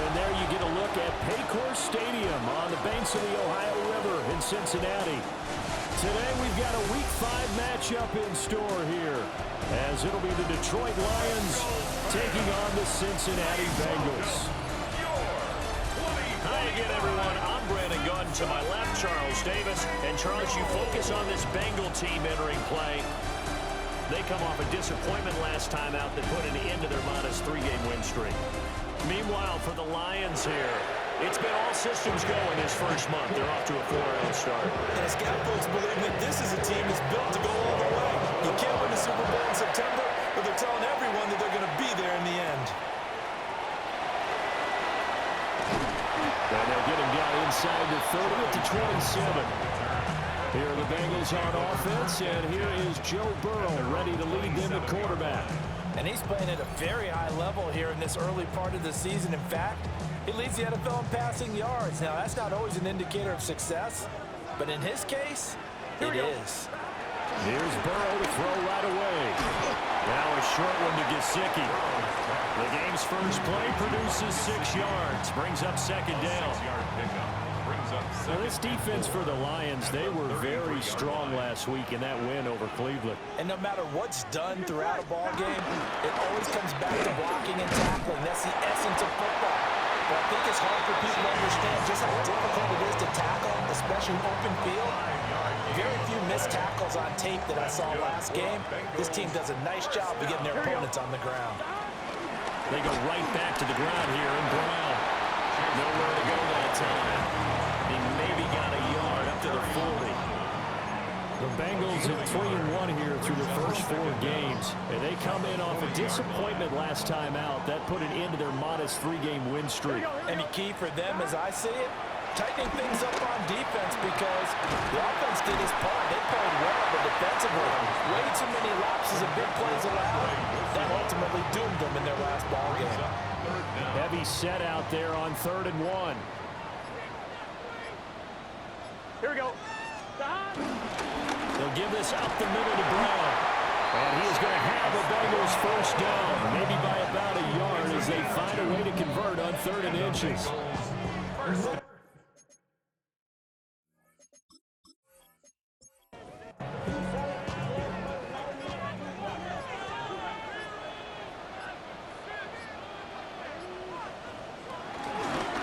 and there you get a look at Paycor Stadium on the banks of the Ohio River in Cincinnati. Today we've got a Week 5 matchup in store here, as it'll be the Detroit Lions taking on the Cincinnati Bengals. Hi again, everyone. I'm Brandon Gunn. To my left, Charles Davis. And Charles, you focus on this Bengal team entering play. They come off a disappointment last time out that put an end to their modest 3-game win streak. Meanwhile, for the Lions here, it's been all systems go in this first month. They're off to a 4-0 start. And scout folks believe that this is a team that's built to go all the way. You can't win the Super Bowl in September, but they're telling everyone that they're going to be there in the end. And they'll get him down inside the 30 at the 27. Here are the Bengals on offense, and here is Joe Burrow ready to lead them at quarterback. And he's playing at a very high level here in this early part of the season. In fact, he leads the NFL in passing yards. Now, that's not always an indicator of success, but in his case, it is. Here's Burrow to throw right away. Now a short one to Gesicki. The game's first play produces 6 yards, brings up second down. Now this defense for the Lions, they were very strong last week in that win over Cleveland. And no matter what's done throughout a ball game, it always comes back to blocking and tackling. That's the essence of football. But I think it's hard for people to understand just how difficult it is to tackle, especially open field. Very few missed tackles on tape that I saw last game. This team does a nice job of getting their opponents on the ground. They go right back to the ground here, and Brown nowhere to go that time. He maybe got a yard up to the 40. The Bengals at 3-1 here through the first 4 games. And they come in off a disappointment last time out. That put an end to their modest 3-game win streak. And the key for them, as I see it, tightening things up on defense, because the offense did its part. They played well, but defensively, way too many lapses of big plays allowed. That ultimately doomed them in their last ball game. Heavy set out there on 3rd and 1. Here we go. They'll give this out the middle to Brown. And he is going to have the Bengals first down, maybe by about a yard, as they find a way to convert on 3rd and inches.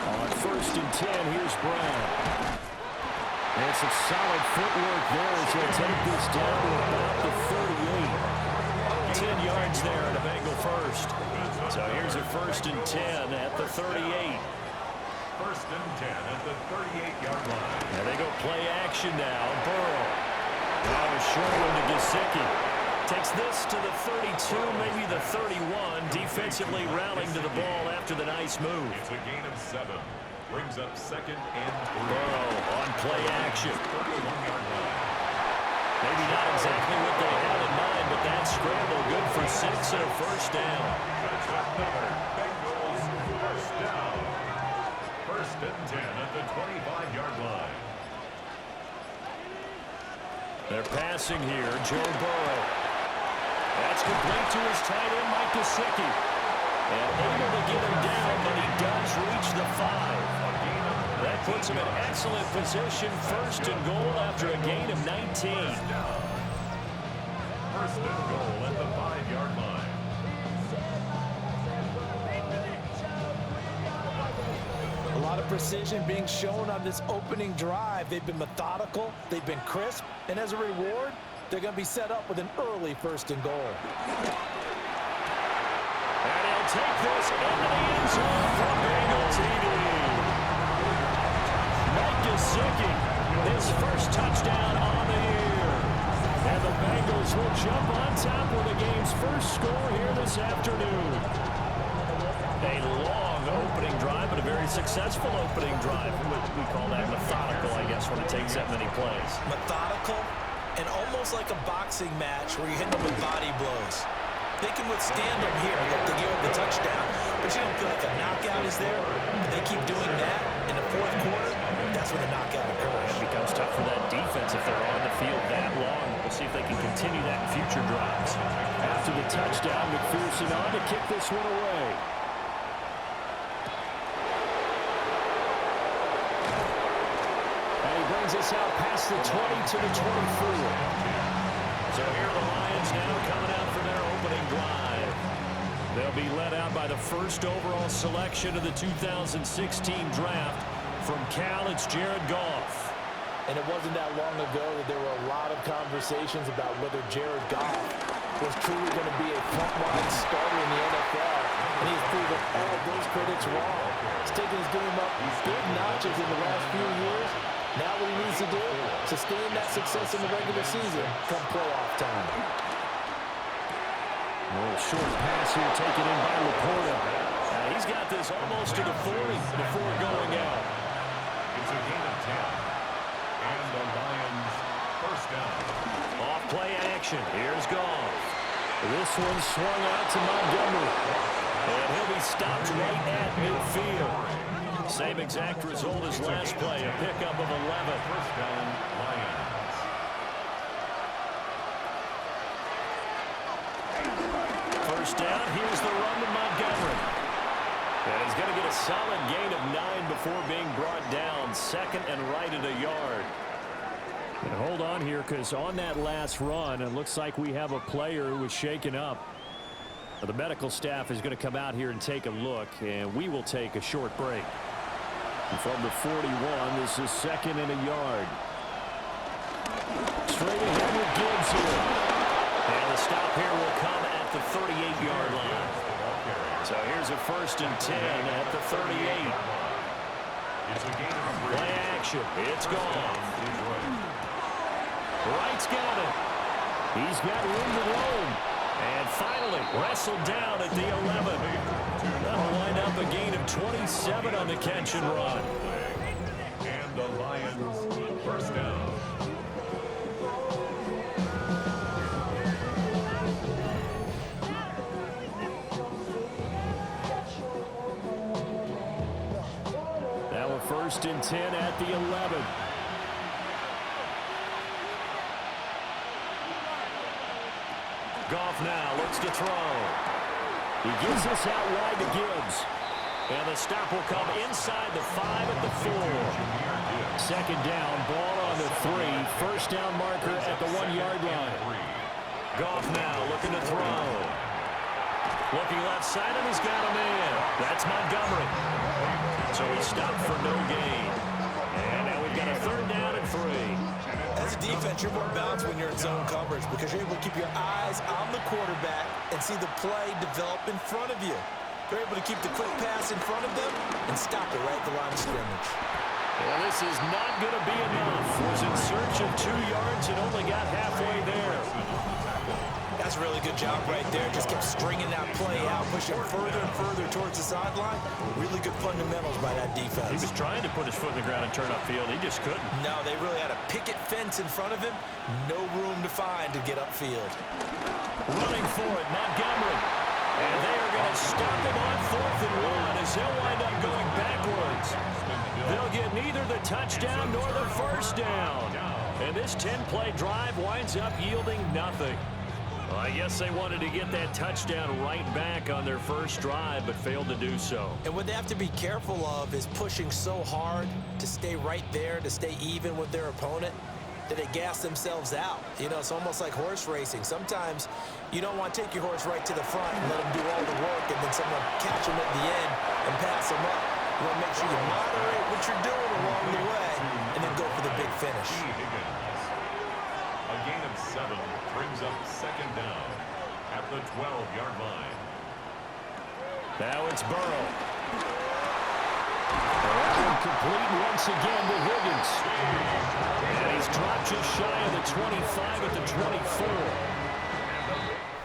On 1st and 10, here's Brown. And some solid footwork there as he'll take this down to about the 38. 10 yards there and a Bengal first. So here's a 1st and 10 at the 38. 1st and 10 at the 38-yard line. And they go play action now. Burrow. Now a short one to Gesicki. Takes this to the 32, maybe the 31. Defensively rallying to the ball after the nice move. It's a gain of 7. Brings up 2nd and 3. Burrow on play action. 31-yard line. Maybe not exactly what they had in mind, but that scramble good for 6 and a first down. That's another Bengals first down. 1st and 10 at the 25-yard line. They're passing here. Joe Burrow. That's complete to his tight end, Mike Gesicki. And able to get him down, but he does reach the 5. That puts him in excellent position. 1st and goal after a gain of 19. 1st and goal at the 5-yard line. A lot of precision being shown on this opening drive. They've been methodical, they've been crisp, and as a reward, they're going to be set up with an early 1st and goal. And he'll take this into the end zone for Bengal TD. Mike Gesicki, his first touchdown on the year. And the Bengals will jump on top with the game's first score here this afternoon. A long opening drive, but a very successful opening drive. We call that methodical, I guess, when it takes that many plays. Methodical and almost like a boxing match where you hit them with body blows. They can withstand them here. They give up the touchdown, but you don't feel like a knockout is there. But they keep doing that in the 4th quarter. That's when the knockout occurs. It becomes tough for that defense if they're on the field that long. We'll see if they can continue that in future drives. After the touchdown, McPherson on to kick this one away. brings us out past the 20 to the 24. So here are the Lions now coming out for their opening drive. They'll be led out by the first overall selection of the 2016 draft. From Cal, it's Jared Goff. And it wasn't that long ago that there were a lot of conversations about whether Jared Goff was truly going to be a front-line starter in the NFL. And he's proven all of those critics wrong. He's taken his game up big notches in the last few years. Now what he needs to do, sustain that success in the regular season come playoff time. A little short pass here taken in by Laporta. He's got this almost to the 40 before going out. It's a gain of 10. And the Lions first down. Off play action. Here's Goff. This one swung out to Montgomery. And he'll be stopped right at midfield. Same exact result as last play, a pickup of 11. First down, Lions. First down, here's the run to Montgomery. And he's going to get a solid gain of 9 before being brought down. Second and right at a yard. And hold on here, because on that last run, it looks like we have a player who was shaken up. The medical staff is going to come out here and take a look, and we will take a short break. And from the 41, this is second and a yard. Straight ahead with Gibbs here. And the stop here will come at the 38-yard line. So here's a first and 10 at the 38. It's a gain of 3. Play action. It's gone. Wright's got it. He's got room to roam. And finally wrestled down at the 11. That'll wind up a gain of 27 on the catch and run. And the Lions first down. Now a first and 10 at the 11. Goff now looks to throw. He gives this out wide to Gibbs. And the stop will come inside the 5 at the 4. Second down, ball on the 3. First down marker at the 1-yard line. Goff now looking to throw. Looking left side, and he's got a man. That's Montgomery. So he stopped for no gain. And now we've got a third down and 3. As a defense, you're more balanced when you're in zone coverage because you're able to keep your eyes on the quarterback and see the play develop in front of you. You're able to keep the quick pass in front of them and stop it right at the line of scrimmage. Well, this is not going to be enough. Was in search of 2 yards and only got halfway there. That's a really good job right there. Just kept stringing that play out, pushing further and further towards the sideline. Really good fundamentals by that defense. He was trying to put his foot in the ground and turn upfield. He just couldn't. No, they really had a picket fence in front of him. No room to find to get upfield. Running for it, Montgomery. And they are going to stop him on 4th and 1 as he'll wind up going backwards. They'll get neither the touchdown nor the first down. And this 10-play drive winds up yielding nothing. Well, I guess they wanted to get that touchdown right back on their first drive, but failed to do so. And what they have to be careful of is pushing so hard to stay right there, to stay even with their opponent, that they gas themselves out. You know, it's almost like horse racing. Sometimes you don't want to take your horse right to the front and let them do all the work, and then someone catch them at the end and pass them up. You want to make sure you moderate what you're doing along the way and then go for the big finish. A gain of 7 brings up second down at the 12-yard line. Now it's Burrow. Complete once again to Higgins. And he's dropped just shy of the 25 at the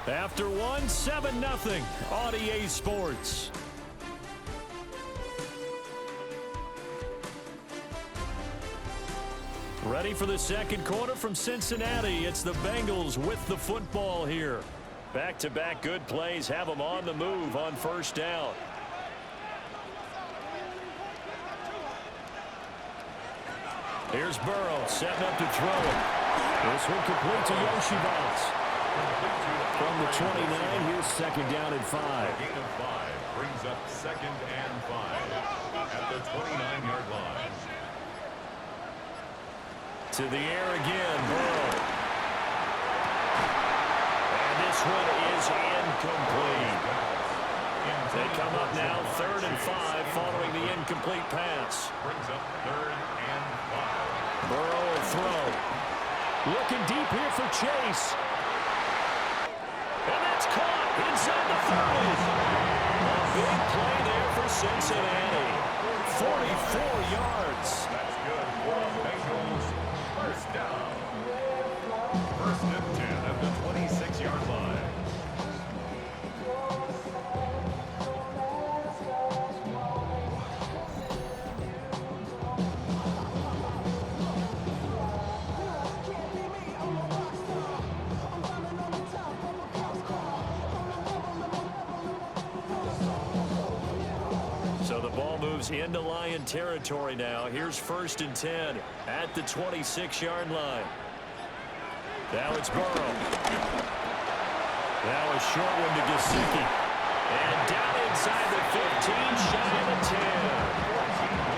24. After one, 7-0 on EA Sports. Ready for the second quarter from Cincinnati. It's the Bengals with the football here. Back-to-back good plays have them on the move on first down. Here's Burrow setting up to throw it. This one complete to Yoshivas. From the 29, here's second down and 5. A gain of 5 brings up second and 5 at the 29-yard line. To the air again, Burrow. And this one is incomplete. They come up now 3rd and 5 following the incomplete pass. Brings up 3rd and 5. Burrow will throw. Looking deep here for Chase. And that's caught inside the 30. A big play there for Cincinnati. 44 yards. That's good for the Bengals. First down. 1st and 10 at the 26-yard line. So the ball moves into Lion territory now. Here's 1st and 10 at the 26-yard line. Now it's Burrow. Now a short one to Gesicki. And down inside the 15, shy of the 10.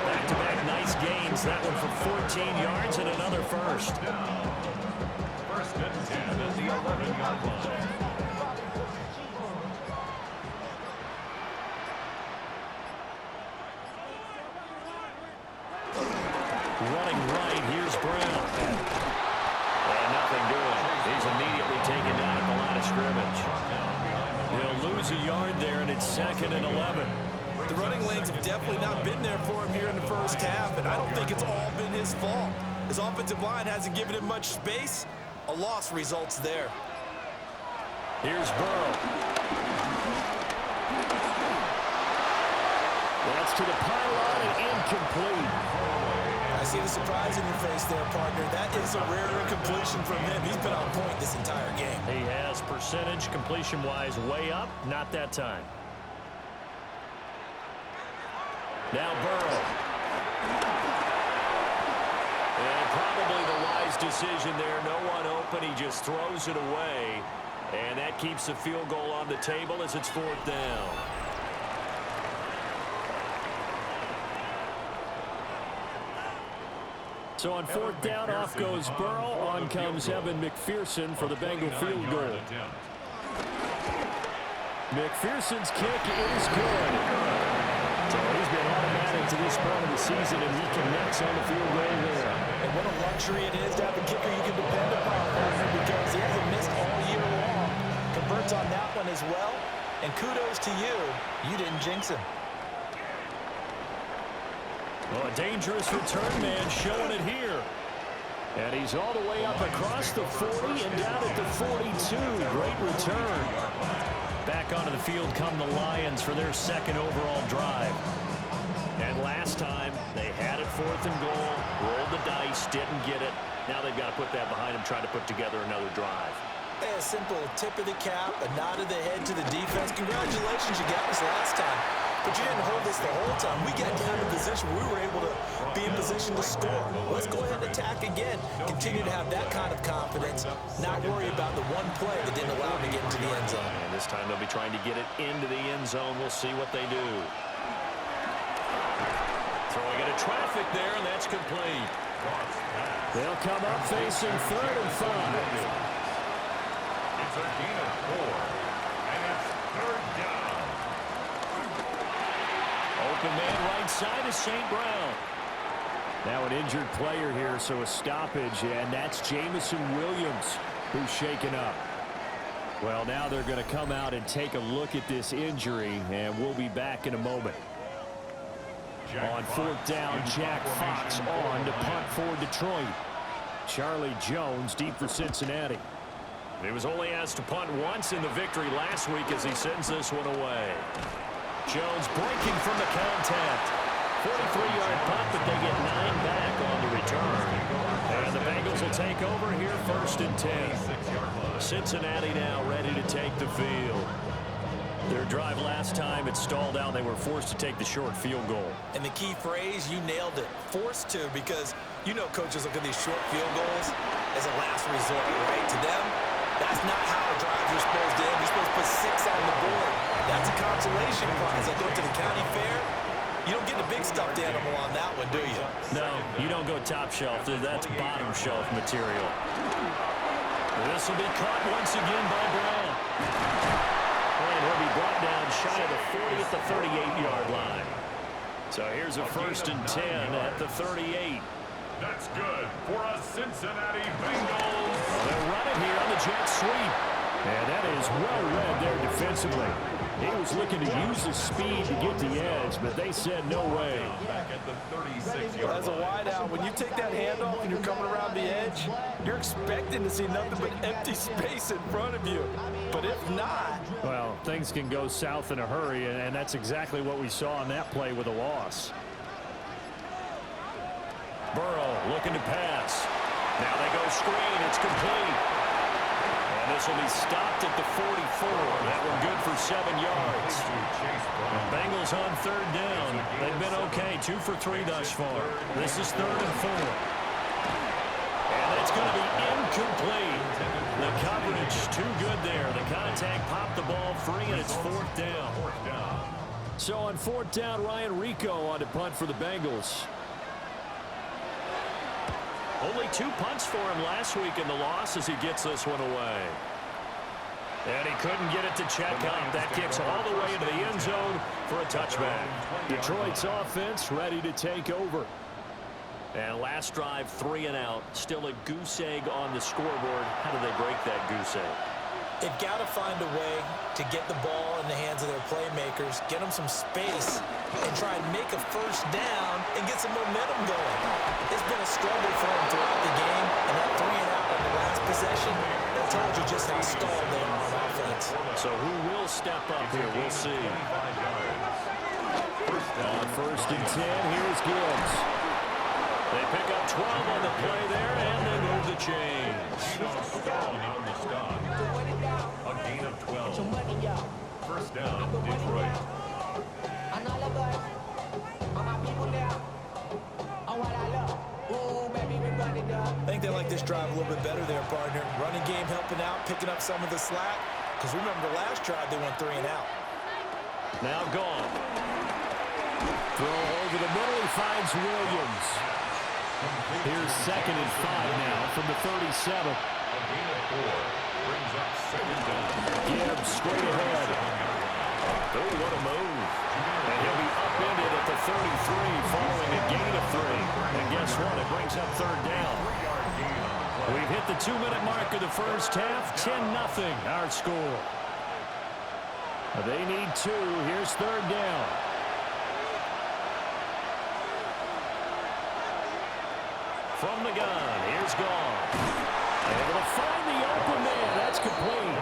Back-to-back nice gains. That one for 14 yards and another first. 1st and 10 at the 11-yard line. Running right, here's Brown. And nothing doing. He's immediately taken down at the line of scrimmage. He'll lose a yard there, and it's 2nd and 11. The running lanes have definitely not been there for him here in the first half, and I don't think it's all been his fault. His offensive line hasn't given him much space. A loss results there. Here's Burrow. That's to the pylon and incomplete. I see the surprise in your face there, partner. That is a rare incompletion from him. He's been on point this entire game. He has percentage completion-wise way up. Not that time. Now Burrow. And probably the wise decision there. No one open. He just throws it away. And that keeps the field goal on the table as it's 4th down. So on 4th down, off goes Burrow. On comes Evan McPherson for the Bengal field goal. McPherson's kick is good. So he's been automatic to this point of the season, and he connects on the field goal there. And what a luxury it is to have a kicker you can depend upon, partner, because he hasn't missed all year long. Converts on that one as well. And kudos to you. You didn't jinx him. Well, a dangerous return man showing it here. And he's all the way up across the 40 and down at the 42. Great return. Back onto the field come the Lions for their 2nd overall drive. And last time, they had it 4th and goal, rolled the dice, didn't get it. Now they've got to put that behind them, try to put together another drive. A simple tip of the cap, a nod of the head to the defense. Congratulations, you got us last time. But you didn't hold us the whole time. We got down to position where we were able to be in position to score. Let's go ahead and attack again. Continue to have that kind of confidence. Not worry about the one play that didn't allow them to get into the end zone. And this time they'll be trying to get it into the end zone. We'll see what they do. Throwing into traffic there, and that's complete. They'll come up facing 3rd and 5. It's a gain of 4, and it's 3rd down. Open man right side is St. Brown. Now an injured player here, so a stoppage, and that's Jamison Williams who's shaken up. Well, now they're going to come out and take a look at this injury, and we'll be back in a moment. On 4th down, Jack Fox on to punt for Detroit. Charlie Jones deep for Cincinnati. He was only asked to punt once in the victory last week as he sends this one away. Jones breaking from the contact. 43-yard punt, but they get 9 back on the return. And the Bengals will take over here 1st and 10. Cincinnati now ready to take the field. Their drive last time, it stalled out. They were forced to take the short field goal. And the key phrase, you nailed it. Forced to, because you know coaches look at these short field goals as a last resort, right? To them, that's not how a drives are supposed to end. You're supposed to put 6 on the board. That's a consolation prize. They'll go to the county fair, You don't get a big stuffed animal on that one, do you? No, you don't go top shelf. That's bottom shelf material. This will be caught once again by Brown. And he'll be brought down shy of the 40 at the 38-yard line. So here's a 1st and 10 at the 38. That's good for a Cincinnati Bengals. They'll run it here on the jet sweep. And that is well read there defensively. He was looking to use his speed to get the edge, but they said no way. Back at the 36-yard As a line. wideout, when you take that handoff and you're coming around the edge, you're expecting to see nothing but empty space in front of you. But if not, Well, things can go south in a hurry, and that's exactly what we saw on that play with a loss. Burrow looking to pass. Now they go screen. It's complete. And this will be stopped at the 44. That one good for 7 yards. Bengals on 3rd down. They've been okay. 2 for 3 thus far. This is 3rd and 4. And it's going to be incomplete. The coverage too good there. The contact popped the ball free, and it's 4th down. So on 4th down, Ryan Rico on to punt for the Bengals. Only 2 punts for him last week in the loss as he gets this one away. And he couldn't get it to check up. That kicks all the way into the end zone for a touchback. Detroit's offense ready to take over. And last drive, 3 and out. Still a goose egg on the scoreboard. How do they break that goose egg? they've got to find a way to get the ball in the hands of their playmakers, get them some space, and try and make a first down and get some momentum going. It's been a struggle for them throughout the game, and that 3 and out on the last possession, that told you just how stalled they are on offense. So who will step up here? We'll see. First and 10, here's Gibbs. They pick up 12 on the play there, and they move the chains. On the stop. A gain of 12. First down, Detroit. I think they like this drive a little bit better there, partner. Running game helping out, picking up some of the slack. Because remember, the last drive they went 3 and out. Now gone. Throw over the middle, he finds Williams. Here's 2nd and 5 now from the 37. A gain of 4 brings up second down. Gibbs straight ahead. Oh, what a move. And he'll be upended at the 33 following a gain of 3. And guess what? It brings up 3rd down. We've hit the 2-minute mark of the first half. 10-0 our score. They need 2. Here's 3rd down. From the gun, here's Gone. Able to find the open man. That's complete.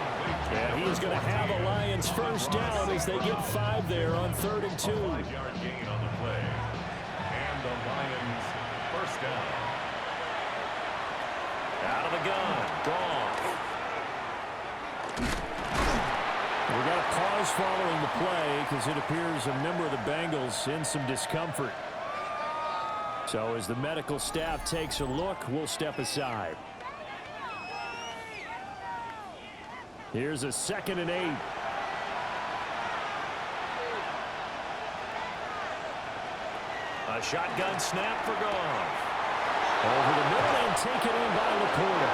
And he's going to have a Lions first down as they get 5 there on 3rd and 2. 5-yard gain on the play. And the Lions first down. Out of the gun, Gone. We got a pause following the play because it appears a member of the Bengals in some discomfort. So as the medical staff takes a look, we'll step aside. Here's a 2nd and 8. A shotgun snap for Gone. Over the middle and taken in by Laporta.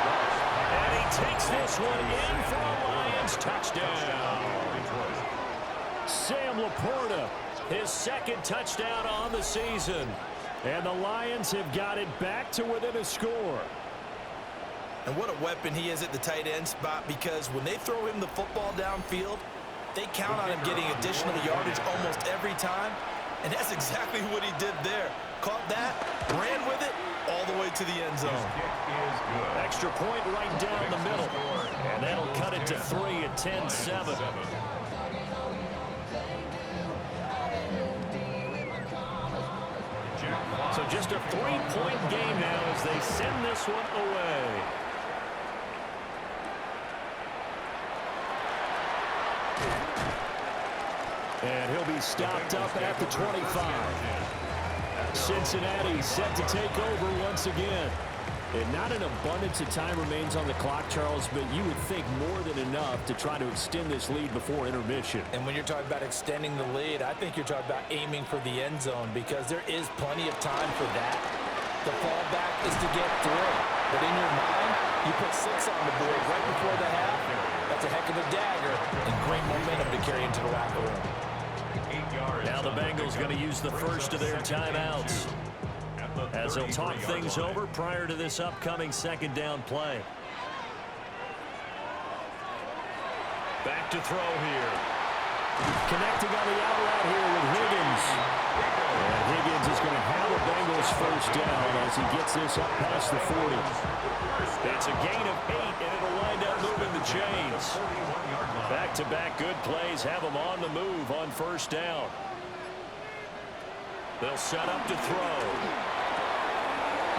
And he takes this one in for a Lions touchdown. Sam Laporta. His 2nd touchdown on the season. And the Lions have got it back to within a score. And what a weapon he is at the tight end spot, because when they throw him the football downfield, they count on him getting additional yardage almost every time. And that's exactly what he did there. Caught that, ran with it, all the way to the end zone. Extra point right down the middle. And that'll cut it to 3 at 10-7. So just a 3-point game now as they send this one away. And he'll be stopped up at the 25. Cincinnati set to take over once again. And not an abundance of time remains on the clock, Charles, but you would think more than enough to try to extend this lead before intermission. And when you're talking about extending the lead, I think you're talking about aiming for the end zone because there is plenty of time for that. The fallback is to get 3. But in your mind, you put 6 on the board right before the half. That's a heck of a dagger and great momentum to carry into the locker room. Now the Bengals going to use the first of their timeouts as they'll talk things over prior to this upcoming second down play. Back to throw here. Connecting on the out route here with Higgins. And Higgins is going to have a Bengals first down as he gets this up past the 40. It's a gain of 8, and it'll wind up moving the chains. Back-to-back good plays have them on the move on first down. They'll set up to throw.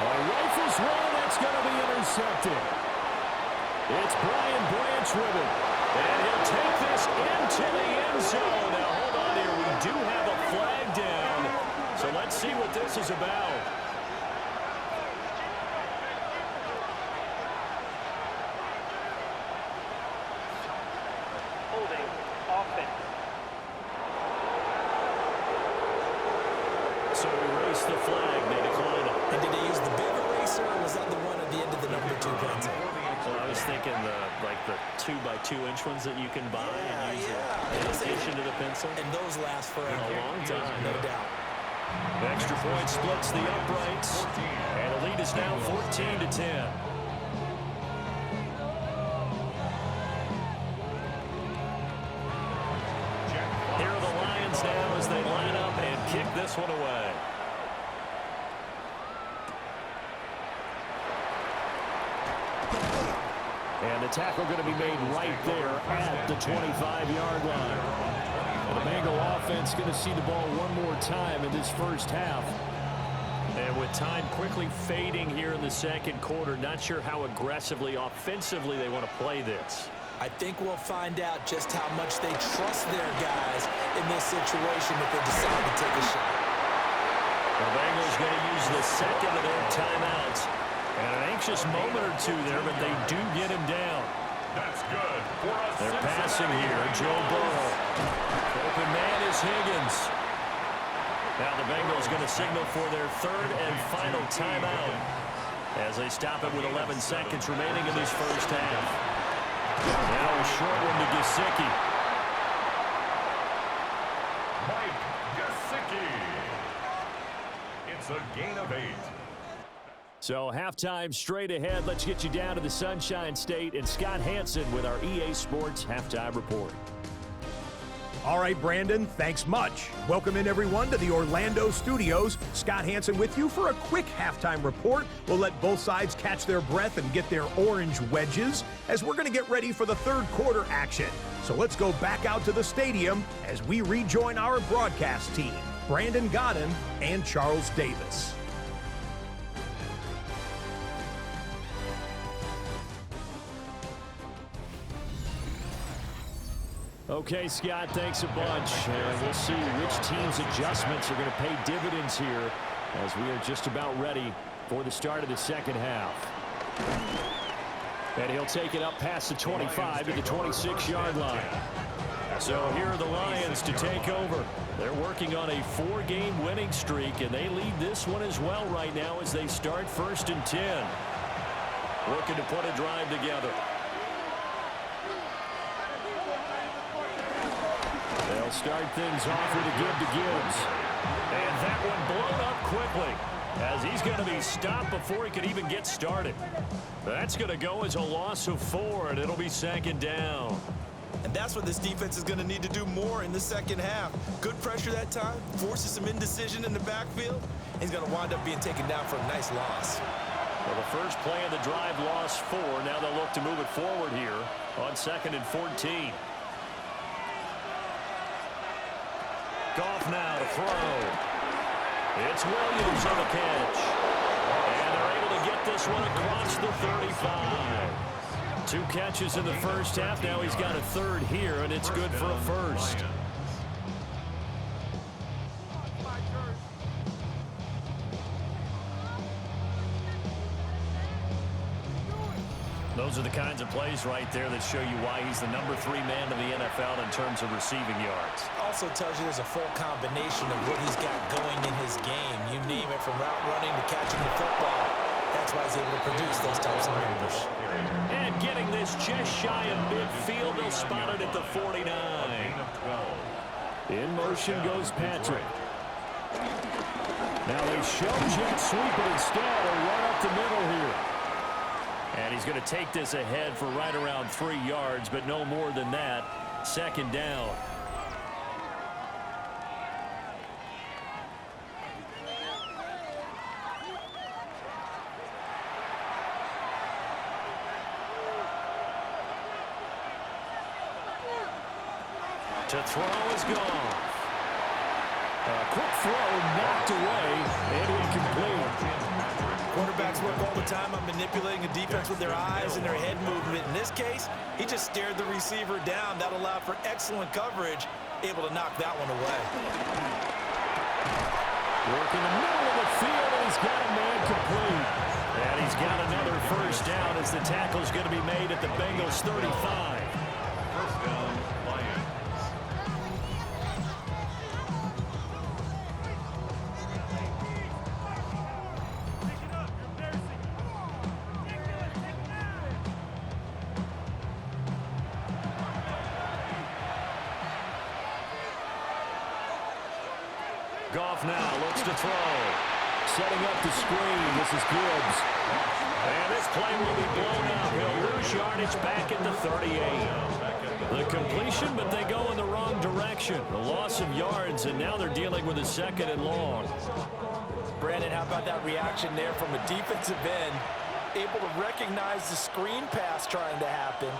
Rifles one, that's going to be intercepted. It's Brian Branch with it. And he'll take this into the end zone. Now, hold on here. We do have a flag down. So let's see what this is about. Holding offense. So erase the flag. They decline it. And did they use the big eraser or was that the one at the end of the number 2 pencil? Well, I was thinking the 2x2-inch ones that you can buy and use in addition to the pencil. And those last forever. A long time. No doubt. Extra point splits the uprights. And the lead is now 14-10. Here are the Lions now as they line up and kick this one away. And the tackle going to be made right there at the 25-yard line. And the Bengal offense going to see the ball one more time in this first half. And with time quickly fading here in the second quarter, not sure how aggressively, offensively they want to play this. I think we'll find out just how much they trust their guys in this situation if they decide to take a shot. The Bengals going to use the second of their timeouts. And an anxious moment or two there, but they do get him down. That's good. They're passing here. Joe Burrow. Open man is Higgins. Now the Bengals going to signal for their third and final timeout as they stop it with 11 seconds remaining in this first half. Now a short one to Gesicki. Mike Gesicki. It's a gain of 8. So halftime straight ahead. Let's get you down to the Sunshine State and Scott Hansen with our EA Sports Halftime Report. All right, Brandon, thanks much. Welcome in, everyone, to the Orlando studios. Scott Hansen with you for a quick halftime report. We'll let both sides catch their breath and get their orange wedges as we're going to get ready for the third quarter action. So let's go back out to the stadium as we rejoin our broadcast team, Brandon Godden and Charles Davis. Okay, Scott, thanks a bunch. And we'll see which team's adjustments are going to pay dividends here as we are just about ready for the start of the second half. And he'll take it up past the 25 to the 26-yard line. So here are the Lions to take over. They're working on a 4-game winning streak, and they lead this one as well right now as they start 1st and 10. Looking to put a drive together. They'll start things off with a give to Gibbs. And that one blown up quickly as he's going to be stopped before he could even get started. That's going to go as a loss of 4, and it'll be 2nd down. And that's what this defense is going to need to do more in the second half. Good pressure that time, forces some indecision in the backfield. He's going to wind up being taken down for a nice loss. Well, the first play of the drive lost 4. Now they'll look to move it forward here on 2nd and 14. Goff now to throw. It's Williams on the catch. And they're able to get this one across the 35. 2 catches in the first half. Now he's got a 3rd here, and it's good for a 1st. Those are the kinds of plays right there that show you why he's the #3 man in the NFL in terms of receiving yards. Also tells you there's a full combination of what he's got going in his game. You name it, from route running to catching the football. That's why he's able to produce those types of numbers. And getting this just shy of midfield, they'll spot it at the 49. In motion goes Patrick. Now they show jet sweep it instead, or right up the middle here. And he's going to take this ahead for right around 3 yards, but no more than that. Second down. To throw is gone. A quick throw knocked away and incomplete. Quarterbacks work all the time on manipulating a defense with their eyes and their head movement. In this case, he just stared the receiver down. That allowed for excellent coverage, able to knock that one away. Work in the middle of the field, and he's got a man complete. And he's got another first down as the tackle's going to be made at the Bengals 35. First down, Lions. Goff now looks to throw. Setting up the screen, this is Gibbs. And this play will be blown up. He'll lose yardage back at the 38. The completion, but they go in the wrong direction. The loss of yards, and now they're dealing with a 2nd and long. Brandon, how about that reaction there from a defensive end? Able to recognize the screen pass trying to happen,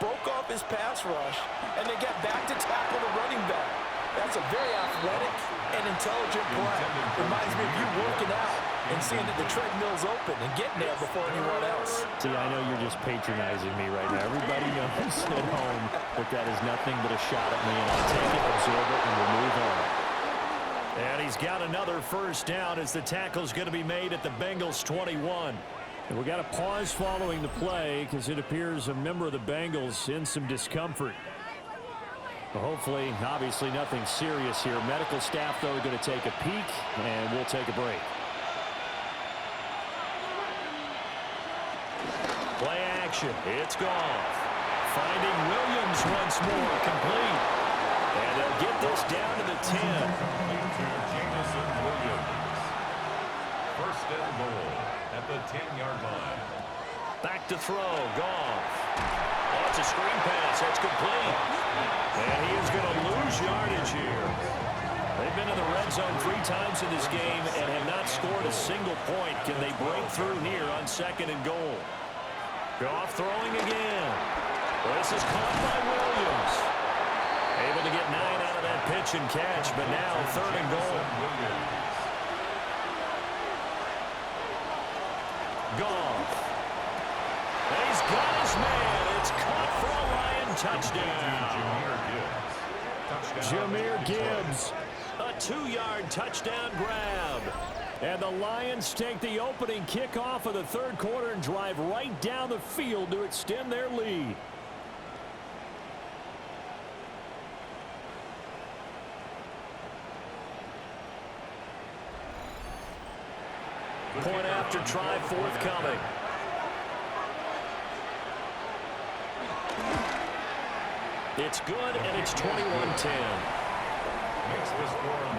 broke off his pass rush, and then got back to tackle the running back. That's a very athletic and intelligent play. Reminds me of you working out and seeing that the treadmill's open and getting there before anyone else. See, I know you're just patronizing me right now. Everybody knows at home that that is nothing but a shot at me, and I'll take it, absorb it, and we'll move on. And he's got another first down as the tackle's going to be made at the Bengals 21. And we got a pause following the play because it appears a member of the Bengals in some discomfort. Well, hopefully, obviously nothing serious here. Medical staff, though, are going to take a peek, and we'll take a break. Play action. It's Goff. Finding Williams once more. Complete. And they'll get this down to the 10. Jamison Williams. First and goal at the 10-yard line. Back to throw. Goff. Oh, it's a screen pass. That's complete. And he is going to lose yardage here. They've been in the red zone 3 times in this game and have not scored a single point. Can they break through here on 2nd and goal? Goff throwing again. This is caught by Williams. Able to get 9 out of that pitch and catch, but now 3rd and goal. Goff. And he's got his man. It's caught for a Lion touchdown. Jahmyr Gibbs. A 2-yard touchdown grab. And the Lions take the opening kickoff of the 3rd quarter and drive right down the field to extend their lead. Point after try forthcoming. It's good, and it's 21-10.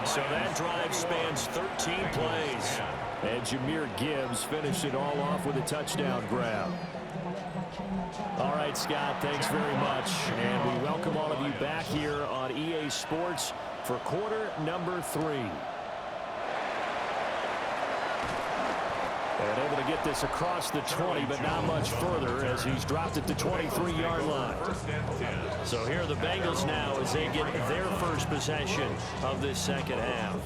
So that drive spans 13 plays. And Jahmyr Gibbs finished it all off with a touchdown grab. All right, Scott, thanks very much. And we welcome all of you back here on EA Sports for quarter number 3. And able to get this across the 20, but not much further as he's dropped it to 23-yard line. So here are the Bengals now as they get their first possession of this 2nd half.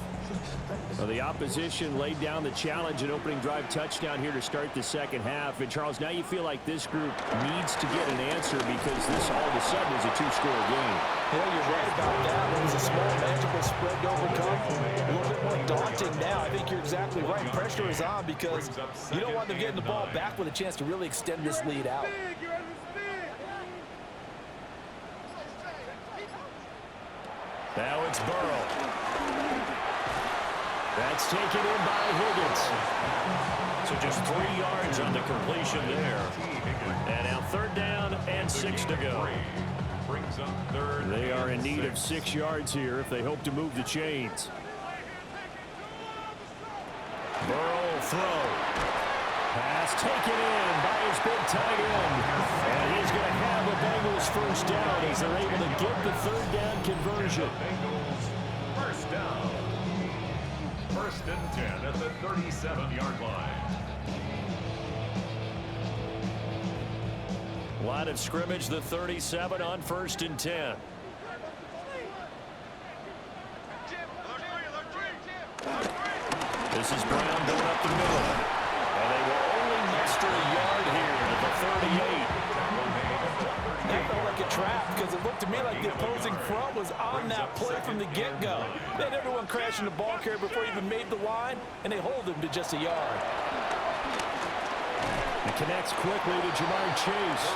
Well, the opposition laid down the challenge and opening drive touchdown here to start the second half. And, Charles, now you feel like this group needs to get an answer because this all of a sudden is a two-score game. Yeah, you're right about that. It was a small, manageable spread to overcome. A little bit more daunting now. I think you're exactly right. Pressure is on because you don't want them getting the ball back with a chance to really extend this lead out. Now it's Burrow. That's taken in by Higgins. So just 3 yards on the completion there. And now 3rd down and 6 to go. They are in need of 6 yards here if they hope to move the chains. Burrow throw. Pass taken in by his big tight end. And he's going to have a Bengals first down as they're able to get the 3rd down conversion. First down. 1st and 10 at the 37-yard line. Line of scrimmage, the 37 on 1st and 10. This is Brown going up the middle. And they will only muster a yard here at the 38. That felt like a trap because it looked to me like the opposing front was on that play from the get-go. They had everyone crashing the ball carrier before he even made the line, and they hold him to just a yard. It connects quickly to Jamar Chase.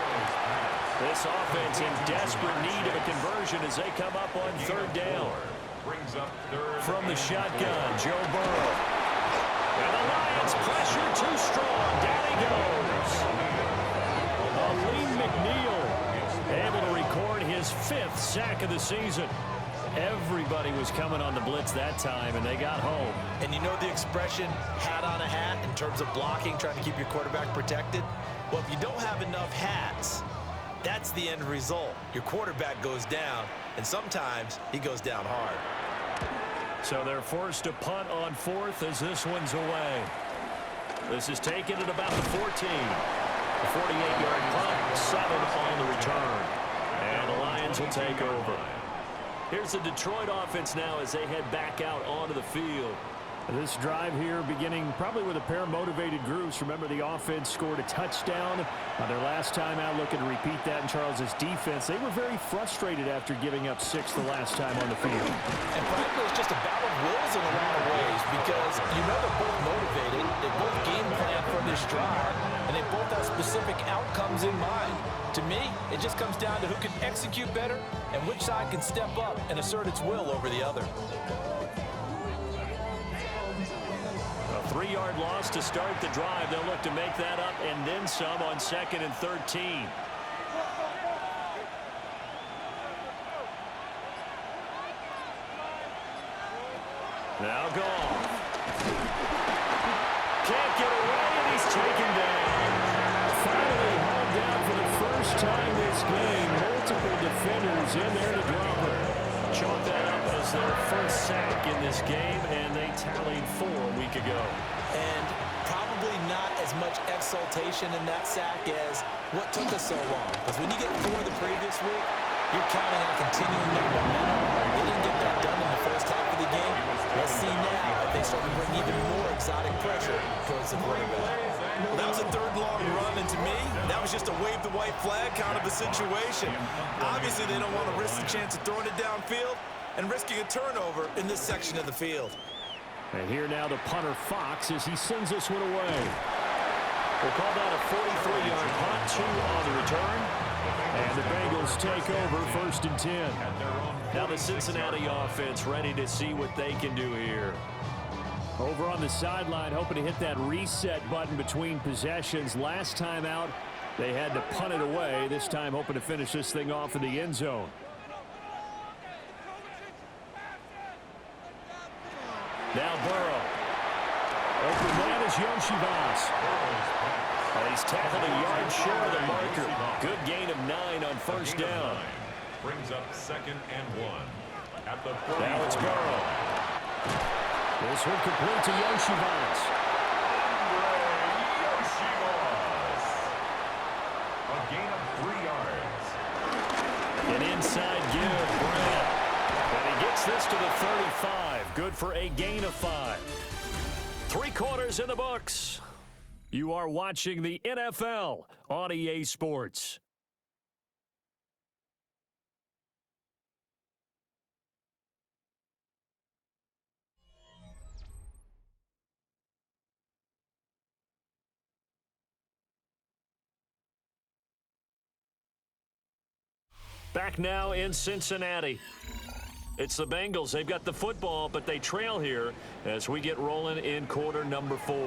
This offense in desperate need of a conversion as they come up on 3rd down. From the shotgun, Joe Burrow. And the Lions pressure too strong. Down he goes. Aleem McNeil able to record his 5th sack of the season. Everybody was coming on the blitz that time, and they got home. And you know the expression, hat on a hat, in terms of blocking, trying to keep your quarterback protected? Well, if you don't have enough hats, that's the end result. Your quarterback goes down, and sometimes he goes down hard. So they're forced to punt on 4th as this one's away. This is taken at about the 14. A 48-yard punt, 7 on the return. And the Lions will take over. Here's the Detroit offense now as they head back out onto the field. This drive here beginning probably with a pair of motivated groups. Remember, the offense scored a touchdown on their last time out, looking to repeat that in Charles's defense. They were very frustrated after giving up 6 the last time on the field. And frankly, it's just a battle of wills in a lot of ways because you know they're both motivated, they both game plan for this drive, and they both have specific outcomes in mind. To me, it just comes down to who can execute better and which side can step up and assert its will over the other. A 3-yard loss to start the drive. They'll look to make that up and then some on 2nd and 13. Now gone. Can't get away, and he's taken down. Finally hauled down for the first time this game. Multiple defenders in there to drop her. Chalk that up as their first sack in this game, and they tallied 4 a week ago. And probably not as much exultation in that sack as what took us so long. Because when you get 4 the previous week, you're counting on continuing that momentum. They didn't get that done in the first half of the game. Let's see now if they start to bring even more exotic pressure towards the quarterback. Well, that was a 3rd long run, and to me, that was just a wave the white flag kind of a situation. Obviously, they don't want to risk the chance of throwing it downfield and risking a turnover in this section of the field. And here now the punter Fox as he sends this one away. We'll call that a 43-yard punt, 2 on the return. And the Bengals take over 1st and 10. Now the Cincinnati offense ready to see what they can do here. Over on the sideline, hoping to hit that reset button between possessions. Last time out, they had to punt it away. This time hoping to finish this thing off in the end zone. Now Burrow. Open man is Yoshivas. And he's tackled a yard short of the marker. Good gain of 9 on 1st down. Brings up 2nd and 1. At the Now it's Burrow. This one complete to Yoshivas. A gain of 3 yards. An inside give, Brown. And he gets this to the 35. Good for a gain of 5. 3 quarters in the books. You are watching the NFL on EA Sports. Back now in Cincinnati. It's the Bengals. They've got the football, but they trail here as we get rolling in quarter number 4.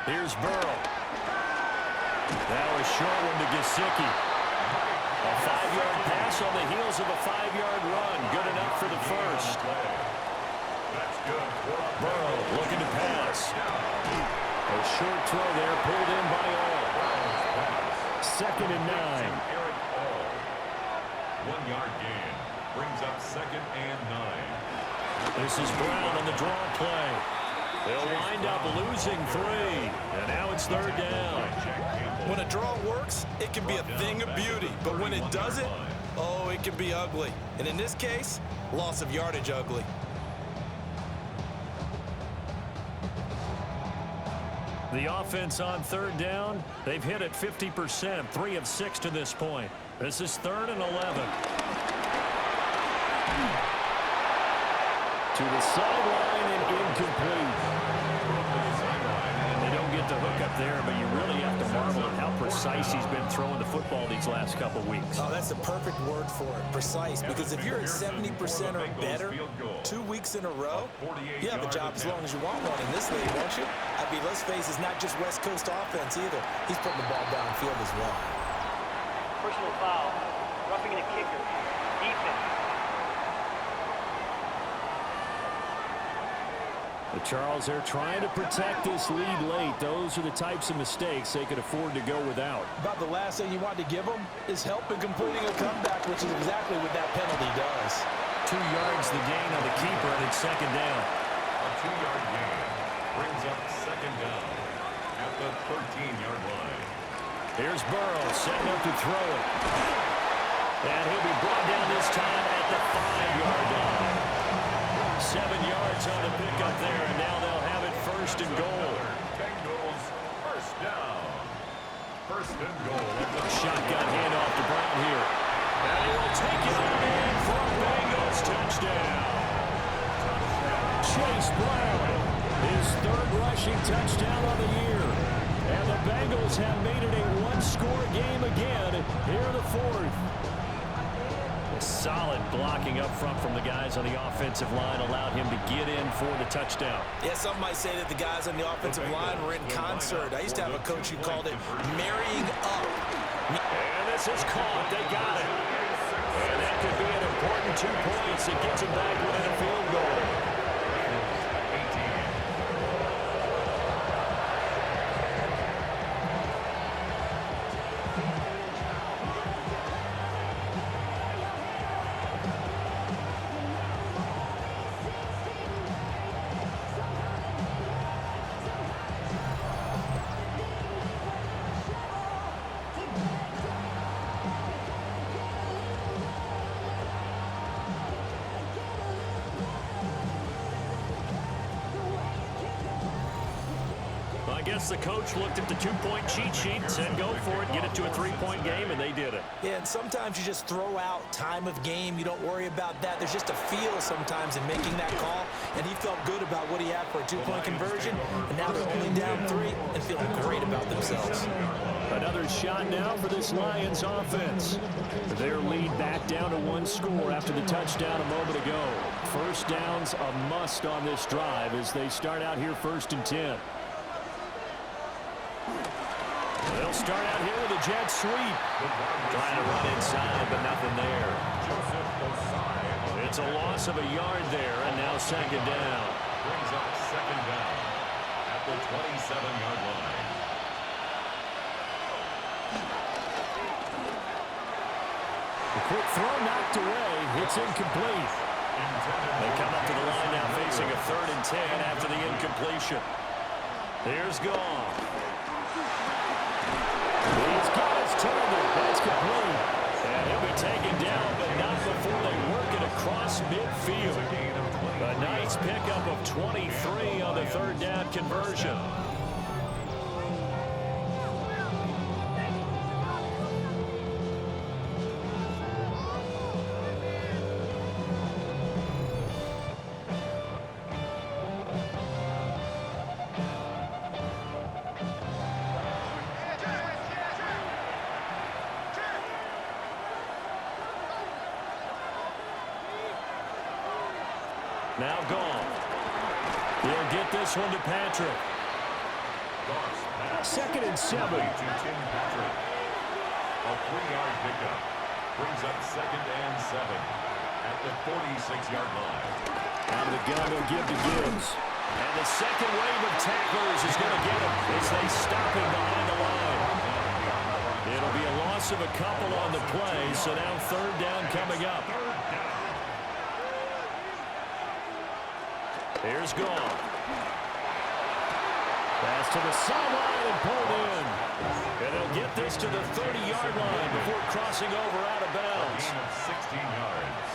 Here's Burrow. Now a short one to Gesicki. A 5-yard pass on the heels of a 5-yard run. Good enough for the first. Burrow looking to pass. A short throw there, pulled in by all. 2nd and 9. 1-yard gain. Brings up 2nd and 9. This is Brown on the draw play. They'll wind up losing 3. And now it's 3rd down. When a draw works, it can be a thing of beauty. But when it doesn't, oh, it can be ugly. And in this case, loss of yardage ugly. The offense on 3rd down, they've hit it 50%, 3 of 6 to this point. This is 3rd and 11. To the sideline and incomplete. They don't get the hook up there, but you really have to marvel at how precise he's been throwing the football these last couple weeks. Oh, that's the perfect word for it, precise, because if you're at 70% or better 2 weeks in a row, you have a job as long as you want one in this league, won't you? I mean, let's face it, it's not just West Coast offense either. He's putting the ball downfield as well. Personal foul, roughing the kicker, defense. But Charles, they're trying to protect this lead late. Those are the types of mistakes they could afford to go without. About the last thing you want to give them is help in completing a comeback, which is exactly what that penalty does. 2 yards the gain on the keeper, and it's 2nd down. A 2-yard gain brings up 2nd down at the 13-yard line. Here's Burrow setting up to throw it. And he'll be brought down this time at the 5-yard line. 7 yards on the pickup there, and now they'll have it 1st and goal. Bengals 1st down. 1st and goal. Shotgun handoff to Brown here. And he'll take it on in for a Bengals touchdown. Chase Brown, his 3rd rushing touchdown on the year. And the Bengals have made it a 1-score game again here in the 4th. Solid blocking up front from the guys on the offensive line allowed him to get in for the touchdown. Yeah, some might say that the guys on the offensive line were in concert. I used to have a coach who called it marrying up. And this is caught. They got it. And that could be an important 2 points. It gets them back within a field goal. I guess the coach looked at the 2-point cheat sheet and said, go for it, get it to a 3-point game, and they did it. Yeah, and sometimes you just throw out time of game. You don't worry about that. There's just a feel sometimes in making that call, and he felt good about what he had for a 2-point conversion, and now they're only down 3 and feeling great about themselves. Another shot now for this Lions offense. Their lead back down to 1 score after the touchdown a moment ago. 1st down's a must on this drive as they start out here 1st and 10. They'll start out here with a jet sweep. Trying to run inside, but nothing there. It's a loss of a yard there, and now 2nd down. Brings up 2nd down at the 27-yard line. The quick throw knocked away. It's incomplete. They come up to the line now facing a 3rd and 10 after the incompletion. Here's Goff. He's got his target. It's complete. And he'll be taken down, but not before they work it across midfield. A nice pickup of 23 on the third down conversion. Now gone. He'll get this one to Patrick. Second and 7. To Tim Patrick. A 3-yard pickup. Brings up second and 7 at the 46-yard line. Out of the gun, they'll give to Gibbs. And the second wave of tacklers is going to get him as they stop him behind the line. It'll be a loss of a couple on the play, so now third down coming up. Here's Goff. Pass to the sideline and pulled in. And they'll get this to the 30-yard line before crossing over out of bounds. Gain of 16 yards.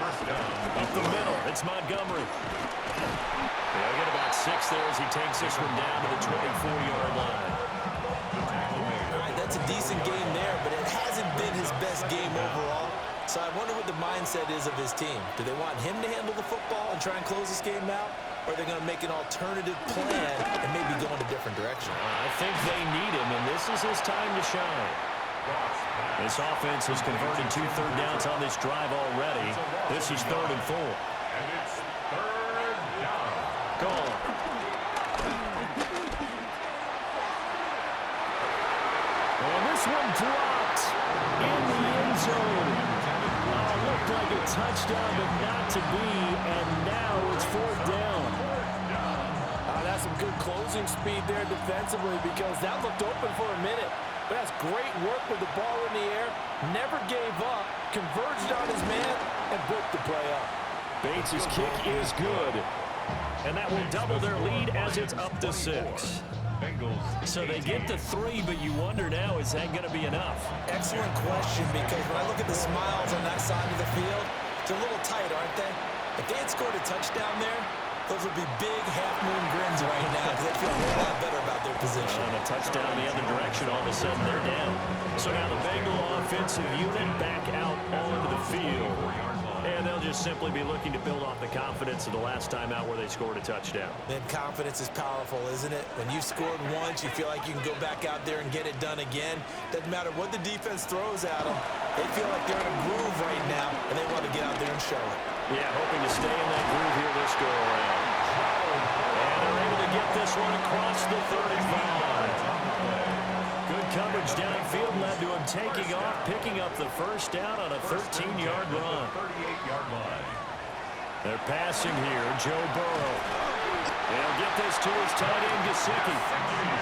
First down. Up the middle, it's Montgomery. They'll get about 6 there as he takes this one down to the 24-yard line. All right, that's a decent game there, but it hasn't been his best game overall. So I wonder what the mindset is of his team. Do they want him to handle the football and try and close this game out? Or are they going to make an alternative plan and maybe go in a different direction? I think they need him, and this is his time to shine. This offense has converted 2 third downs on this drive already. This is 3rd and 4. And it's third down. Goal. And this one dropped in the end zone. Looked like a touchdown, but not to be, and now it's 4th down. That's some good closing speed there defensively because that looked open for a minute. But that's great work with the ball in the air. Never gave up, converged on his man, and broke the play up. Bates' kick is good, and that will double their lead as it's up to 6. So they get to 3, but you wonder now, is that going to be enough? Excellent question, because when I look at the smiles on that side of the field, they're a little tight, aren't they? If they had scored a touchdown there, those would be big half-moon grins right now because they feel a whole lot better about their position. And a touchdown the other direction, all of a sudden they're down. So now the Bengal offensive unit back out onto the field. And they'll just simply be looking to build off the confidence of the last time out where they scored a touchdown. And confidence is powerful, isn't it? When you've scored once, you feel like you can go back out there and get it done again. Doesn't matter what the defense throws at them. They feel like they're in a groove right now, and they want to get out there and show it. Yeah, hoping to stay in that groove here this go-around. And they're able to get this one across the 35. Good coverage downfield led to him taking off, picking up the first down on a 13-yard run. 38-yard line. They're passing here, Joe Burrow. They'll get this to his tight end, Gesicki.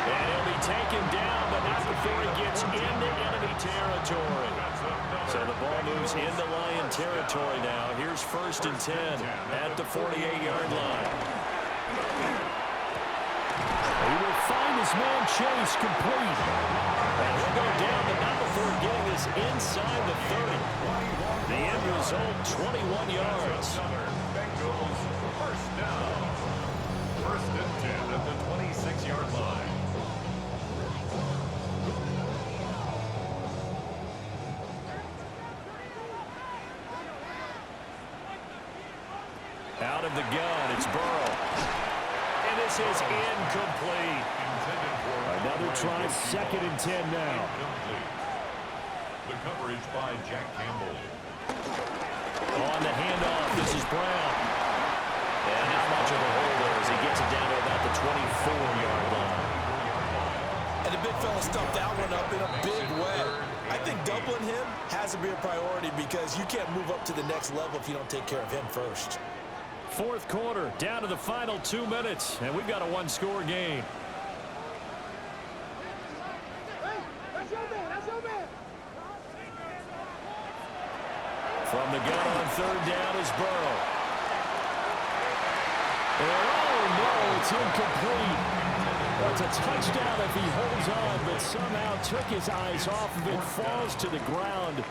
And he'll be taken down, but not before he gets into enemy territory. So the ball moves into Lion territory now. Here's 1st and 10 at the 48-yard line. He will find his man Chase complete. And he'll go down, but not before getting this inside the 30. The end result, 21 yards. Bengals first down. 1st and 10 at the 26-yard line. Out of the gun, it's Burrow. And this is incomplete. Another try, 2nd and 10 now. Incomplete. The coverage by Jack Campbell. On the handoff, this is Brown. And not much of a hole there as he gets it down to about the 24-yard line. And the big fella stuffed that one up in a big way. I think doubling him has to be a priority because you can't move up to the next level if you don't take care of him first. 4th quarter, down to the final 2 minutes, and we've got a 1-score game. From the gun on 3rd down is Burrow. And oh no, it's incomplete. Well, it's a touchdown if he holds on, but somehow took his eyes off of it, falls to the ground,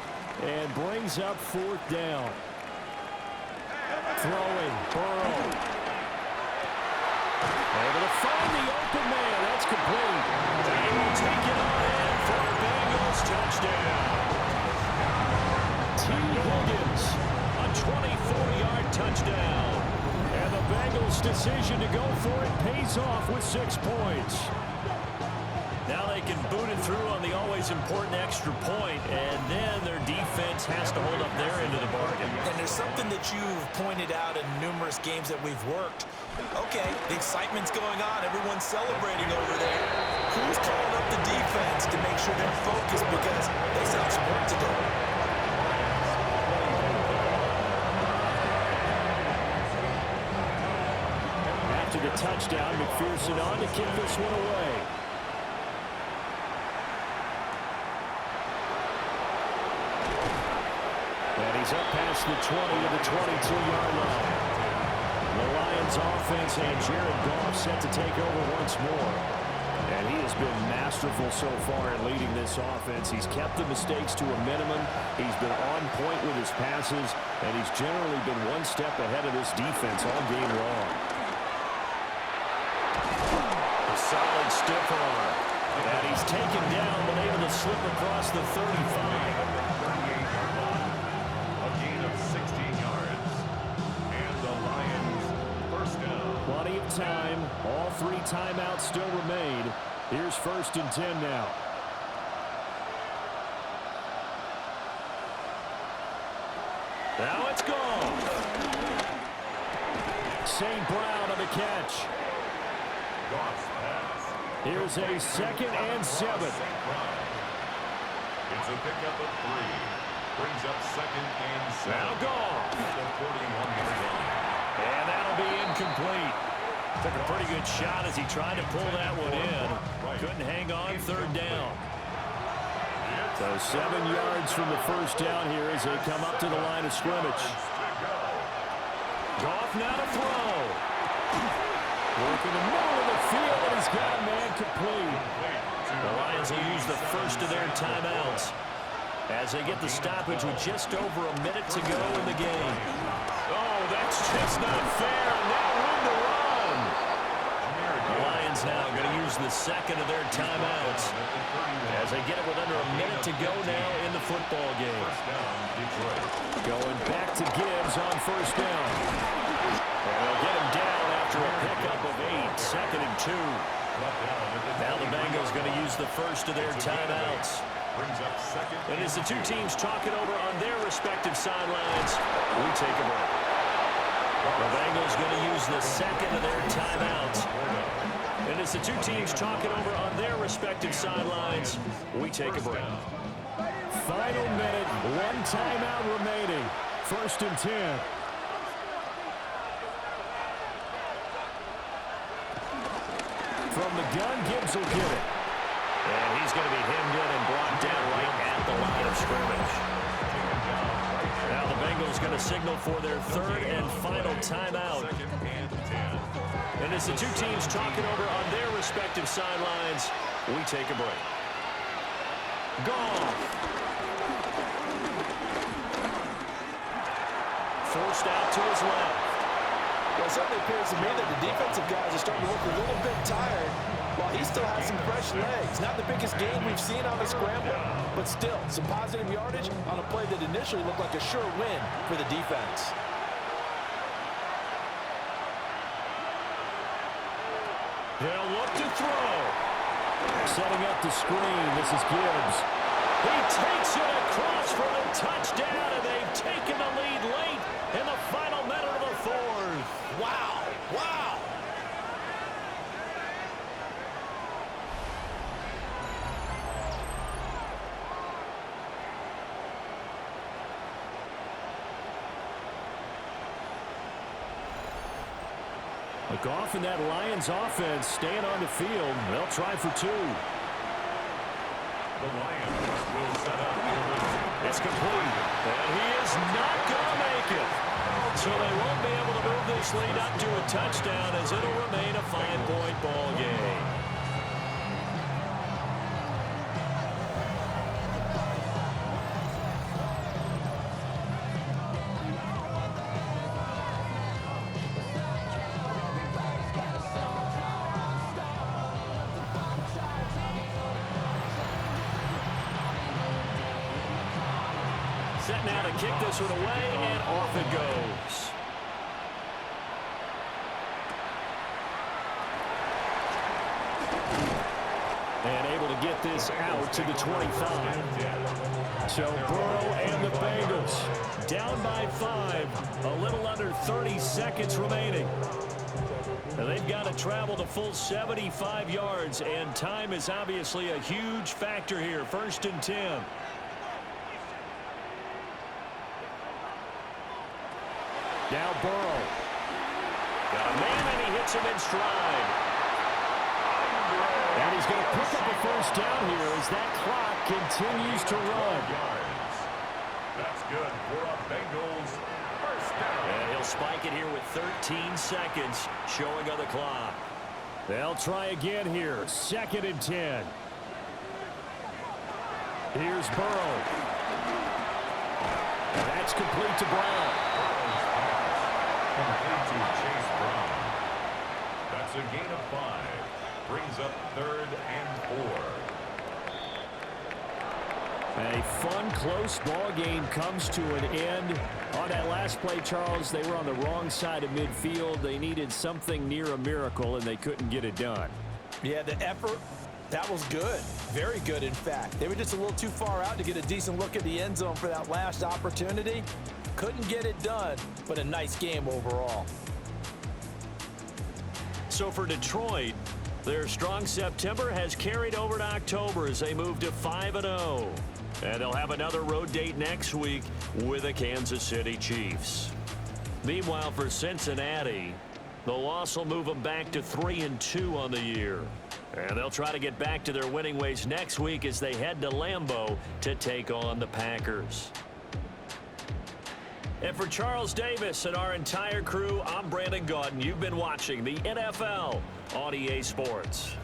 and brings up fourth down. Throwing, Burrow. Able to find the open man. That's complete. They will take it on in for a Bengals touchdown. T. Higgins, a 24-yard touchdown. And the Bengals' decision to go for it pays off with 6 points. Now they can boot it through on the always important extra point, and then their defense has to hold up their end of the bargain. And there's something that you've pointed out in numerous games that we've worked. Okay, the excitement's going on. Everyone's celebrating over there. Who's calling up the defense to make sure they're focused because they still have some work to do? After the touchdown, McPherson on to kick this one away. And he's up past the 20 to the 22-yard line. The Lions offense and Jared Goff set to take over once more. And he has been masterful so far in leading this offense. He's kept the mistakes to a minimum. He's been on point with his passes, and he's generally been one step ahead of this defense all game long. A solid stiff arm. And he's taken down, but able to slip across the 35. Plenty of time. All 3 timeouts still remain. Here's 1st and 10 now. Now it's gone. St. Brown on the catch. Here's a 2nd and 7. It's a pickup of 3. Brings up 2nd and 7. Now gone. At the 41-yard line. And that'll be incomplete. Took a pretty good shot as he tried to pull that one in. Couldn't hang on 3rd down. So 7 yards from the 1st down here as they come up to the line of scrimmage. Goff now to throw. Working the middle of the field, and he's got a man complete. The Lions will use the first of their timeouts as they get the stoppage with just over a minute to go in the game. Oh, that's just not fair. Now room to run. The Lions now going to use the 2nd of their timeouts as they get it with under a minute to go now in the football game. Going back to Gibbs on 1st down. And they'll get him down after a pickup of 8, 2nd and 2. Now the Bengals going to use the first of their timeouts. And as the 2 teams talk it over on their respective sidelines, we take a break. The Bengals going to use the 2nd of their timeouts. And as the 2 teams talk it over on their respective sidelines, we take a break. Final minute, 1 timeout remaining. 1st and 10. From the gun, Gibbs will get it. And he's going to be hemmed in and brought down right at the line of scrimmage. Now the Bengals going to signal for their 3rd and final timeout. And as the 2 teams talk it over on their respective sidelines, we take a break. Goff. Forced out to his left. Well, it certainly appears to me that the defensive guys are starting to look a little bit tired while he still has some fresh legs. Not the biggest gain we've seen on the scramble, but still some positive yardage on a play that initially looked like a sure win for the defense. He'll look to throw. Setting up the screen. This is Gibbs. He takes it across for the touchdown, and they've taken the lead late in the final minute of the 4th. Wow. Wow. Goff and that Lions offense staying on the field. They'll try for 2. The Lions will set up. It's complete. And he is not going to make it. So they won't be able to move this lead up to a touchdown as it'll remain a 5-point ball game. now to kick this one away, and off it goes. And able to get this out to the 25. So Burrow and the Bengals down by 5. A little under 30 seconds remaining. And they've got to travel the full 75 yards, and time is obviously a huge factor here. 1st and 10. Now Burrow. Got a man, and he hits him in stride. And he's going to pick up a 1st down here as that clock continues to run. That's good for a Bengals 1st down. And he'll spike it here with 13 seconds showing on the clock. They'll try again here. 2nd and 10. Here's Burrow. That's complete to Brown. Complete to Chase Brown. That's a gain of 5. Brings up 3rd and 4. A fun, close ball game comes to an end. On that last play, Charles, they were on the wrong side of midfield. They needed something near a miracle, and they couldn't get it done. Yeah, the effort, that was good. Very good, in fact. They were just a little too far out to get a decent look at the end zone for that last opportunity. Couldn't get it done, but a nice game overall. So for Detroit, their strong September has carried over to October as they move to 5-0. And they'll have another road date next week with the Kansas City Chiefs. Meanwhile, for Cincinnati, the loss will move them back to 3-2 on the year. And they'll try to get back to their winning ways next week as they head to Lambeau to take on the Packers. And for Charles Davis and our entire crew, I'm Brandon Gaudin. You've been watching the NFL on EA Sports.